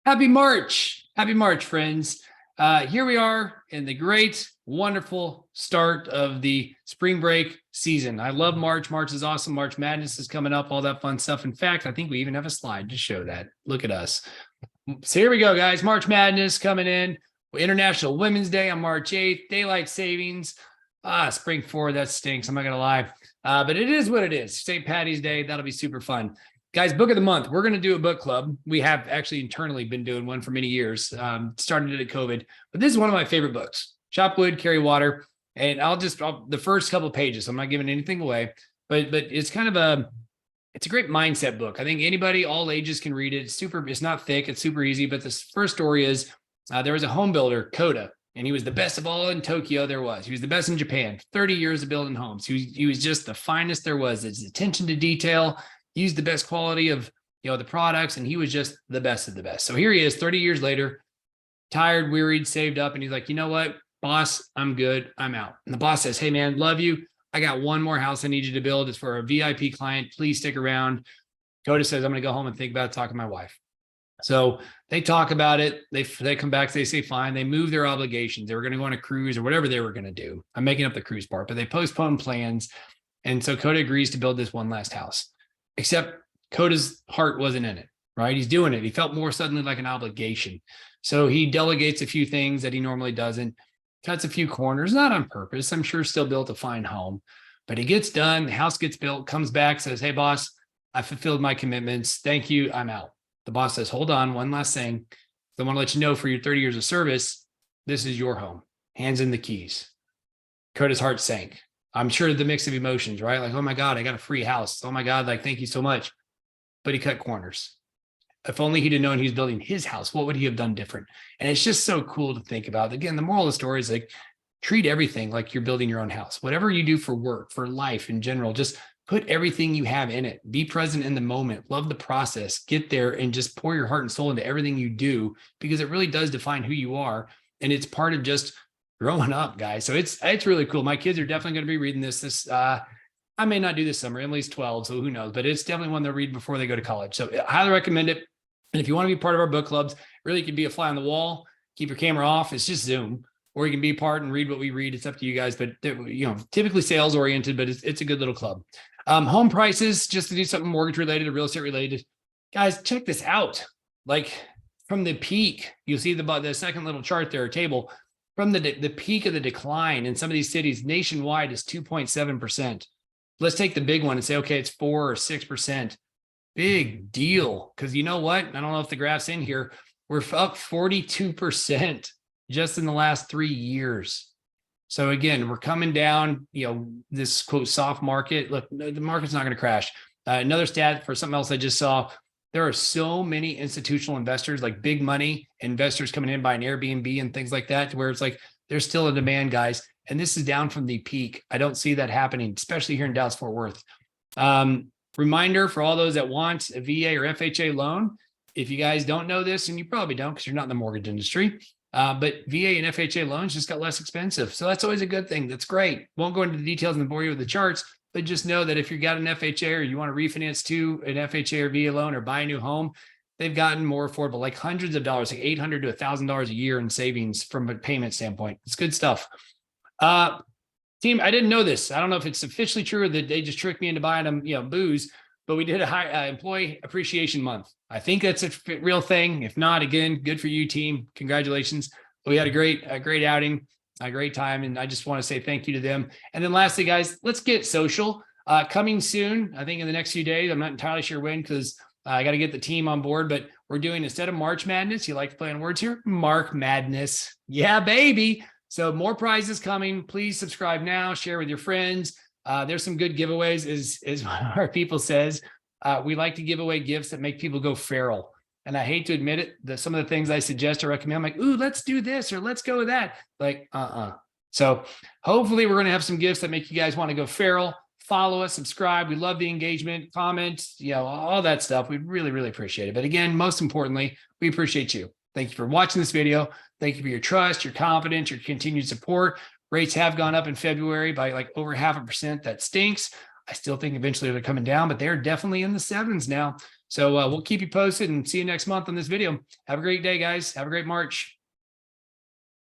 Happy March. Happy March, friends. Here we are in the great, wonderful start of the spring break season. I love March. March is awesome. March Madness is coming up, all that fun stuff. In fact, I think we even have a slide to show that. Look at us. So here we go, guys. March Madness coming in. International Women's Day on March 8th. Daylight savings. Spring forward, that stinks. I'm not going to lie. But it is what it is. St. Patty's Day. That'll be super fun. Guys, book of the month. We're going to do a book club. We have actually internally been doing one for many years. Started it at COVID. But this is one of my favorite books. Chop Wood, Carry Water. And the first couple of pages. I'm not giving anything away. But it's kind of it's a great mindset book. I think anybody, all ages can read it. It's not thick. It's super easy. But this first story is there was a home builder, Koda. And he was the best of all in Tokyo there was. He was the best in Japan. 30 years of building homes. He was just the finest there was. His attention to detail. Used the best quality of the products, and he was just the best of the best. So here he is 30 years later, tired, wearied, saved up, and he's like, you know what, boss, I'm good, I'm out. And the boss says, hey man, love you, I got one more house I need you to build. It's for a VIP client, please stick around. Koda says, I'm gonna go home and think about it, talk to my wife. So they talk about it, they come back, they say fine, they move their obligations. They were going to go on a cruise or whatever they were going to do. I'm making up the cruise part, but they postpone plans. And so Koda agrees to build this one last house. Except Koda's heart wasn't in it, right? He's doing it. He felt more suddenly like an obligation. So he delegates a few things that he normally doesn't, cuts a few corners, not on purpose. I'm sure still built a fine home, but he gets done. The house gets built, comes back, says, hey, boss, I fulfilled my commitments. Thank you. I'm out. The boss says, hold on. One last thing. I want to let you know for your 30 years of service, this is your home. Hands in the keys. Koda's heart sank. I'm sure the mix of emotions, right? Like, oh my God, I got a free house. Oh my God, like, thank you so much. But he cut corners. If only he'd have known he was building his house, what would he have done different? And it's just so cool to think about. Again, the moral of the story is like, treat everything like you're building your own house. Whatever you do for work, for life in general, just put everything you have in it. Be present in the moment. Love the process. Get there and just pour your heart and soul into everything you do, because it really does define who you are. And it's part of just growing up, guys. So it's really cool. My kids are definitely going to be reading this. I may not do this summer. Emily's 12, so who knows? But it's definitely one they'll read before they go to college. So I highly recommend it. And if you want to be part of our book clubs, really, you can be a fly on the wall. Keep your camera off. It's just Zoom. Or you can be a part and read what we read. It's up to you guys. But typically sales oriented, but it's a good little club. Home prices, just to do something mortgage related or real estate related. Guys, check this out. Like from the peak, you'll see the second little chart there, table. From the peak of the decline in some of these cities nationwide is 2.7%. Let's take the big one and say, okay, it's 4 or 6%. Big deal. Because you know what? I don't know if the graph's in here. We're up 42% just in the last 3 years. So again, we're coming down, this quote soft market. Look, the market's not going to crash. Another stat for something else I just saw. There are so many institutional investors, like big money investors coming in buying Airbnb and things like that, where it's like there's still a demand, guys. And this is down from the peak. I don't see that happening, especially here in Dallas-Fort Worth. Reminder for all those that want a VA or FHA loan. If you guys don't know this, and you probably don't because you're not in the mortgage industry, but VA and FHA loans just got less expensive. So that's always a good thing. That's great. Won't go into the details and bore you with the charts. But just know that if you got an FHA or you want to refinance to an FHA or VA loan or buy a new home, they've gotten more affordable, like hundreds of dollars, like $800 to $1,000 a year in savings from a payment standpoint. It's good stuff. Team, I didn't know this. I don't know if it's officially true or that they just tricked me into buying them, booze, but we did a high employee appreciation month. I think that's a real thing. If not, again, good for you, team. Congratulations. We had a great outing. A great time. And I just want to say thank you to them. And then lastly, guys, let's get social. Coming soon, I think in the next few days. I'm not entirely sure when because I got to get the team on board, but we're doing, instead of March Madness, you like to play on words here? Mark Madness. Yeah, baby. So more prizes coming. Please subscribe now, share with your friends. There's some good giveaways, as one of our people says. We like to give away gifts that make people go feral. And I hate to admit it, that some of the things I suggest or recommend, I'm like, ooh, let's do this or let's go with that. Like, So hopefully we're going to have some gifts that make you guys want to go feral. Follow us, subscribe. We love the engagement, comments, all that stuff. We really, really appreciate it. But again, most importantly, we appreciate you. Thank you for watching this video. Thank you for your trust, your confidence, your continued support. Rates have gone up in February by like over 0.5%. That stinks. I still think eventually they're coming down, but they're definitely in the 7s now. So we'll keep you posted and see you next month on this video. Have a great day, guys. Have a great March.